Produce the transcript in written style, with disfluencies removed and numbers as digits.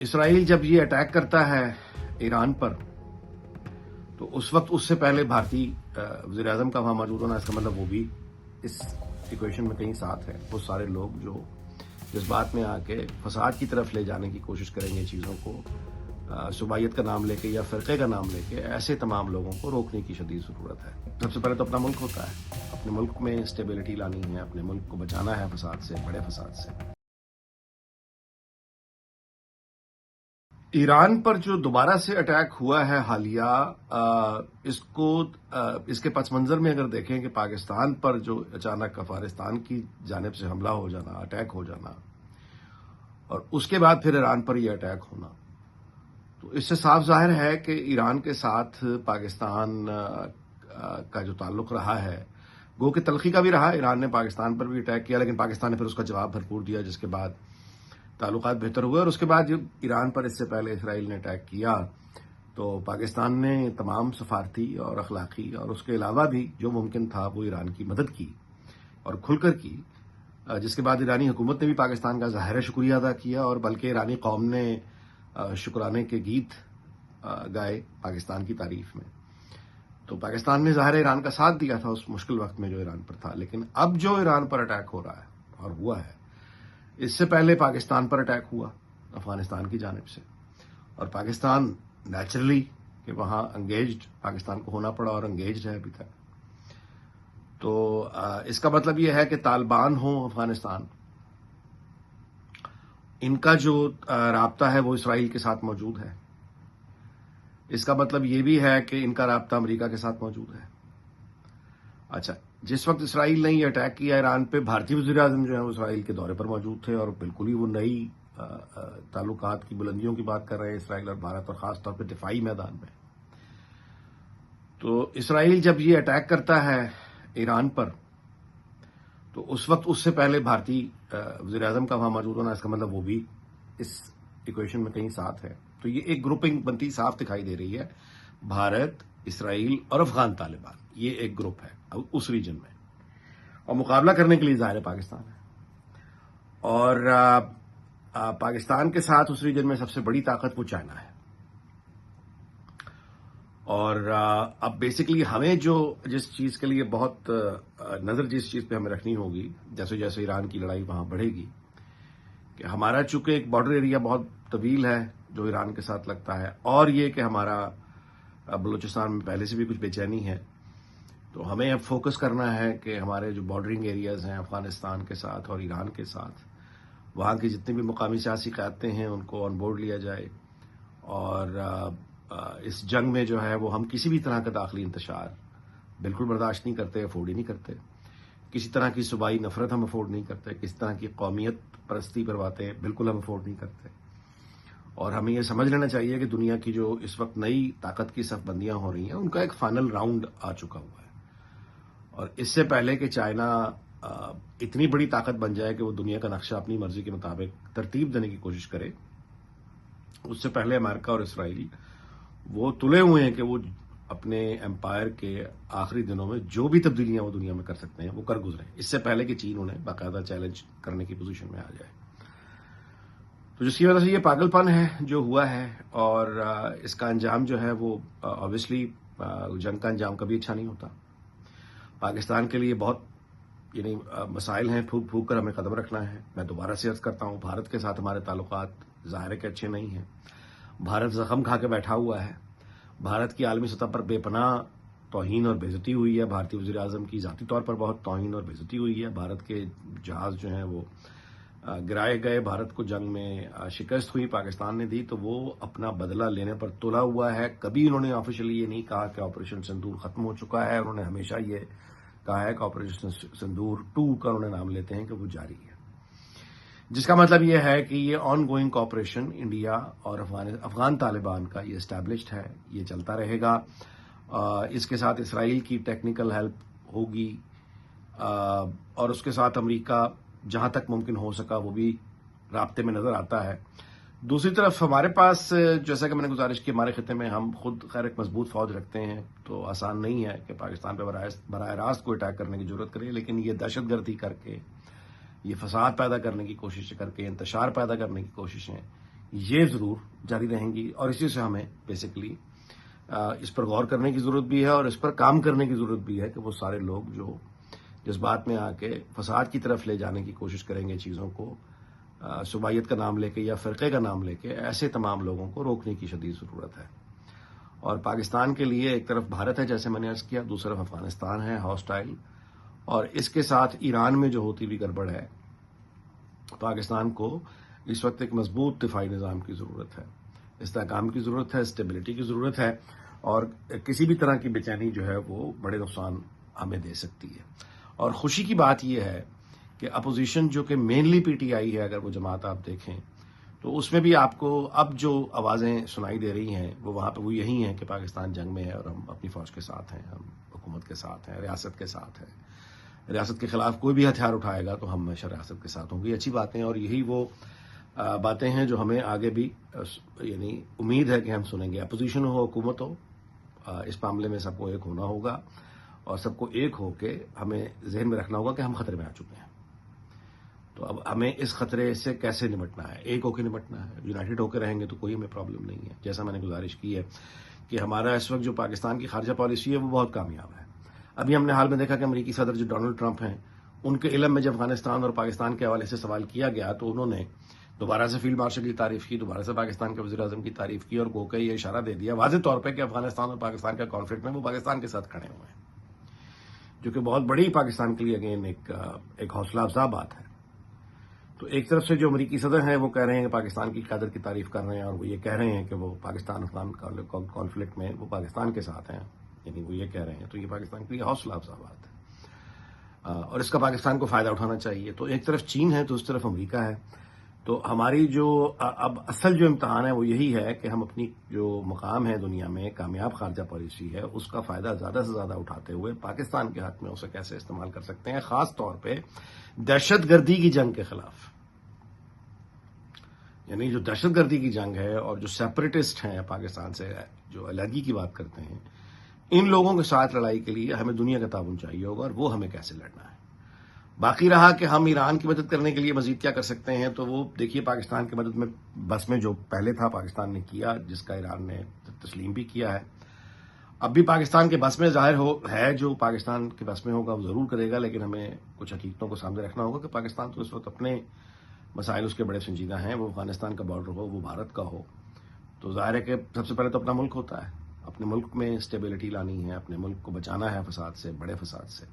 اسرائیل جب یہ اٹیک کرتا ہے ایران پر تو اس وقت اس سے پہلے بھارتی وزیر اعظم کا وہاں موجود ہونا، اس کا مطلب وہ بھی اس ایکویشن میں کہیں ساتھ ہے۔ وہ سارے لوگ جو جذبات میں آ کے فساد کی طرف لے جانے کی کوشش کریں گے چیزوں کو، صوبائیت کا نام لے کے یا فرقے کا نام لے کے، ایسے تمام لوگوں کو روکنے کی شدید ضرورت ہے۔ سب سے پہلے تو اپنا ملک ہوتا ہے، اپنے ملک میں اسٹیبلٹی لانی ہے، اپنے ملک کو بچانا ہے فساد سے، بڑے فساد سے۔ ایران پر جو دوبارہ سے اٹیک ہوا ہے حالیہ، اس کے پس منظر میں اگر دیکھیں کہ پاکستان پر جو اچانک افغانستان کی جانب سے حملہ ہو جانا، اٹیک ہو جانا، اور اس کے بعد پھر ایران پر یہ اٹیک ہونا، تو اس سے صاف ظاہر ہے کہ ایران کے ساتھ پاکستان کا جو تعلق رہا ہے، گو کہ تلخی کا بھی رہا۔ ایران نے پاکستان پر بھی اٹیک کیا، لیکن پاکستان نے پھر اس کا جواب بھرپور دیا، جس کے بعد تعلقات بہتر ہوئے۔ اور اس کے بعد جب ایران پر اس سے پہلے اسرائیل نے اٹیک کیا تو پاکستان نے تمام سفارتی اور اخلاقی اور اس کے علاوہ بھی جو ممکن تھا وہ ایران کی مدد کی اور کھل کر کی، جس کے بعد ایرانی حکومت نے بھی پاکستان کا ظاہر شکریہ ادا کیا، اور بلکہ ایرانی قوم نے شکرانے کے گیت گائے پاکستان کی تعریف میں۔ تو پاکستان نے ظاہر ایران کا ساتھ دیا تھا اس مشکل وقت میں جو ایران پر تھا، لیکن اب جو ایران پر اٹیک ہو رہا ہے اور ہوا ہے، اس سے پہلے پاکستان پر اٹیک ہوا افغانستان کی جانب سے، اور پاکستان نیچرلی کہ وہاں انگیجڈ پاکستان کو ہونا پڑا اور انگیجڈ ہے ابھی تک۔ تو اس کا مطلب یہ ہے کہ طالبان ہوں افغانستان، ان کا جو رابطہ ہے وہ اسرائیل کے ساتھ موجود ہے۔ اس کا مطلب یہ بھی ہے کہ ان کا رابطہ امریکہ کے ساتھ موجود ہے۔ اچھا، جس وقت اسرائیل نے یہ اٹیک کیا ایران پہ، بھارتی وزیر اعظم جو ہیں وہ اسرائیل کے دورے پر موجود تھے، اور بالکل ہی وہ نئی تعلقات کی بلندیوں کی بات کر رہے ہیں اسرائیل اور بھارت، اور خاص طور پہ دفاعی میدان میں۔ تو اسرائیل جب یہ اٹیک کرتا ہے ایران پر تو اس وقت اس سے پہلے بھارتی وزیر اعظم کا وہاں موجود ہونا، اس کا مطلب وہ بھی اس ایکویشن میں کہیں ساتھ ہے۔ تو یہ ایک گروپنگ بنتی صاف دکھائی دے رہی ہے، بھارت، اسرائیل اور افغان طالبان، یہ ایک گروپ ہے اس ریجن میں، اور مقابلہ کرنے کے لیے ظاہر پاکستان ہے۔ اور پاکستان کے ساتھ اس ریجن میں سب سے بڑی طاقت وہ چائنا ہے۔ اور اب بیسکلی ہمیں جس چیز کے لیے بہت نظر جس چیز پہ ہمیں رکھنی ہوگی، جیسے جیسے ایران کی لڑائی وہاں بڑھے گی، کہ ہمارا چونکہ ایک بارڈر ایریا بہت طویل ہے جو ایران کے ساتھ لگتا ہے، اور یہ کہ ہمارا بلوچستان میں پہلے سے بھی کچھ بے چینی ہے، تو ہمیں اب فوکس کرنا ہے کہ ہمارے جو بارڈرنگ ایریاز ہیں افغانستان کے ساتھ اور ایران کے ساتھ، وہاں کی جتنی بھی مقامی سیاسی قیادتیں ہیں ان کو آن بورڈ لیا جائے، اور اس جنگ میں جو ہے وہ ہم کسی بھی طرح کا داخلی انتشار بالکل برداشت نہیں کرتے، افورڈ ہی نہیں کرتے، کسی طرح کی صوبائی نفرت ہم افورڈ نہیں کرتے، کسی طرح کی قومیت پرستی پر باتیں بالکل ہم افورڈ نہیں کرتے۔ اور ہمیں یہ سمجھ لینا چاہیے کہ دنیا کی جو اس وقت نئی طاقت کی صف بندیاں ہو رہی ہیں، ان کا ایک فائنل راؤنڈ آ چکا ہوا ہے، اور اس سے پہلے کہ چائنا اتنی بڑی طاقت بن جائے کہ وہ دنیا کا نقشہ اپنی مرضی کے مطابق ترتیب دینے کی کوشش کرے، اس سے پہلے امریکہ اور اسرائیل وہ تلے ہوئے ہیں کہ وہ اپنے امپائر کے آخری دنوں میں جو بھی تبدیلیاں وہ دنیا میں کر سکتے ہیں وہ کر گزرے، اس سے پہلے کہ چین انہیں باقاعدہ چیلنج کرنے کی پوزیشن میں آ جائے۔ تو جس کی وجہ سے یہ پاگل پن ہے جو ہوا ہے، اور اس کا انجام جو ہے وہ آبویسلی جنگ کا انجام کبھی اچھا نہیں ہوتا۔ پاکستان کے لیے بہت مسائل ہیں، پھونک پھونک کر ہمیں قدم رکھنا ہے۔ میں دوبارہ سے عرض کرتا ہوں، بھارت کے ساتھ ہمارے تعلقات ظاہر ہے کہ اچھے نہیں ہیں۔ بھارت زخم کھا کے بیٹھا ہوا ہے، بھارت کی عالمی سطح پر بے پناہ توہین اور بے عزتی ہوئی ہے، بھارتی وزیر اعظم کی ذاتی طور پر بہت توہین اور بے عزتی ہوئی ہے، بھارت کے جہاز جو ہیں وہ گرائے گئے، بھارت کو جنگ میں شکست ہوئی، پاکستان نے دی، تو وہ اپنا بدلہ لینے پر تلا ہوا ہے۔ کبھی انہوں نے آفیشلی یہ نہیں کہا کہ آپریشن سندور ختم ہو چکا ہے، انہوں نے ہمیشہ یہ کہا ہے کہ آپریشن سندور 2 کا انہوں نے نام لیتے ہیں کہ وہ جاری ہے، جس کا مطلب یہ ہے کہ یہ آن گوئنگ کوآپریشن انڈیا اور افغان طالبان کا یہ اسٹیبلشڈ ہے، یہ چلتا رہے گا۔ اس کے ساتھ اسرائیل کی ٹیکنیکل ہیلپ ہوگی، اور اس کے ساتھ امریکہ جہاں تک ممکن ہو سکا وہ بھی رابطے میں نظر آتا ہے۔ دوسری طرف ہمارے پاس، جیسا کہ میں نے گزارش کی، ہمارے خطے میں ہم خود خیر ایک مضبوط فوج رکھتے ہیں، تو آسان نہیں ہے کہ پاکستان پہ براہ راست کو اٹیک کرنے کی ضرورت کرے، لیکن یہ دہشت گردی کر کے، یہ فساد پیدا کرنے کی کوشش کر کے، انتشار پیدا کرنے کی کوششیں، یہ ضرور جاری رہیں گی، اور اسی سے ہمیں بیسیکلی اس پر غور کرنے کی ضرورت بھی ہے اور اس پر کام کرنے کی ضرورت بھی ہے کہ وہ سارے لوگ جو جذبات میں آ کے فساد کی طرف لے جانے کی کوشش کریں گے چیزوں کو، صوبائیت کا نام لے کے یا فرقے کا نام لے کے، ایسے تمام لوگوں کو روکنے کی شدید ضرورت ہے۔ اور پاکستان کے لیے ایک طرف بھارت ہے جیسے میں نے عرض کیا، دوسری طرف افغانستان ہے ہاسٹائل، اور اس کے ساتھ ایران میں جو ہوتی ہوئی گڑبڑ ہے، پاکستان کو اس وقت ایک مضبوط دفاعی نظام کی ضرورت ہے، استحکام کی ضرورت ہے، اسٹیبلٹی کی ضرورت ہے، اور کسی بھی طرح کی بے چینی جو ہے وہ بڑے نقصان ہمیں دے سکتی ہے۔ اور خوشی کی بات یہ ہے کہ اپوزیشن جو کہ مینلی پی ٹی آئی ہے، اگر وہ جماعت آپ دیکھیں تو اس میں بھی آپ کو اب جو آوازیں سنائی دے رہی ہیں وہ وہاں پہ وہ یہی ہیں کہ پاکستان جنگ میں ہے اور ہم اپنی فوج کے ساتھ ہیں، ہم حکومت کے ساتھ ہیں، ریاست کے ساتھ ہیں، ریاست کے خلاف کوئی بھی ہتھیار اٹھائے گا تو ہم ہمیشہ ریاست کے ساتھ ہوں گے۔ اچھی باتیں، اور یہی وہ باتیں ہیں جو ہمیں آگے بھی یعنی امید ہے کہ ہم سنیں گے، اپوزیشن ہو حکومت ہو، اس معاملے میں سب کو ایک ہونا ہوگا، اور سب کو ایک ہو کے ہمیں ذہن میں رکھنا ہوگا کہ ہم خطرے میں آ چکے ہیں۔ تو اب ہمیں اس خطرے سے کیسے نمٹنا ہے؟ ایک ہو کے نمٹنا ہے، یونائٹڈ ہو کے رہیں گے تو کوئی ہمیں پرابلم نہیں ہے۔ جیسا میں نے گزارش کی ہے کہ ہمارا اس وقت جو پاکستان کی خارجہ پالیسی ہے وہ بہت کامیاب ہے۔ ابھی ہم نے حال میں دیکھا کہ امریکی صدر جو ڈونلڈ ٹرمپ ہیں، ان کے علم میں جب افغانستان اور پاکستان کے حوالے سے سوال کیا گیا تو انہوں نے دوبارہ سے فیلڈ مارشل کی تعریف کی، دوبارہ سے پاکستان کے وزیر اعظم کی تعریف کی، اور گو کہ یہ اشارہ دے دیا واضح طور پہ کہ افغانستان اور پاکستان کا کانفلکٹ میں وہ پاکستان کے ساتھ کھڑے ہوئے ہیں، جو کہ بہت بڑی پاکستان کے لیے اگین ایک حوصلہ افزا بات ہے۔ تو ایک طرف سے جو امریکی صدر ہیں وہ کہہ رہے ہیں کہ پاکستان کی قیادت کی تعریف کر رہے ہیں، اور وہ یہ کہہ رہے ہیں کہ وہ پاکستان افغان کانفلکٹ میں وہ پاکستان کے ساتھ ہیں، یعنی وہ یہ کہہ رہے ہیں، تو یہ پاکستان کے لیے حوصلہ افزا بات ہے، اور اس کا پاکستان کو فائدہ اٹھانا چاہیے۔ تو ایک طرف چین ہے تو اس طرف امریکہ ہے، تو ہماری جو اب اصل جو امتحان ہے وہ یہی ہے کہ ہم اپنی جو مقام ہے دنیا میں، کامیاب خارجہ پالیسی ہے، اس کا فائدہ زیادہ سے زیادہ اٹھاتے ہوئے پاکستان کے حق میں اسے کیسے استعمال کر سکتے ہیں، خاص طور پہ دہشت گردی کی جنگ کے خلاف۔ یعنی جو دہشت گردی کی جنگ ہے اور جو سیپریٹسٹ ہیں پاکستان سے جو علیحدگی کی بات کرتے ہیں، ان لوگوں کے ساتھ لڑائی کے لیے ہمیں دنیا کا تعاون چاہیے ہوگا، اور وہ ہمیں کیسے لڑنا ہے۔ باقی رہا کہ ہم ایران کی مدد کرنے کے لیے مزید کیا کر سکتے ہیں، تو وہ دیکھیے پاکستان کی مدد میں بس میں جو پہلے تھا پاکستان نے کیا، جس کا ایران نے تسلیم بھی کیا ہے، اب بھی پاکستان کے بس میں ظاہر ہے، جو پاکستان کے بس میں ہوگا وہ ضرور کرے گا، لیکن ہمیں کچھ حقیقتوں کو سامنے رکھنا ہوگا کہ پاکستان تو اس وقت اپنے مسائل اس کے بڑے سنجیدہ ہیں، وہ افغانستان کا بارڈر ہو، وہ بھارت کا ہو، تو ظاہر ہے کہ سب سے پہلے تو اپنا ملک ہوتا ہے، اپنے ملک میں اسٹیبلٹی لانی ہے، اپنے ملک کو بچانا ہے فساد سے، بڑے فساد سے۔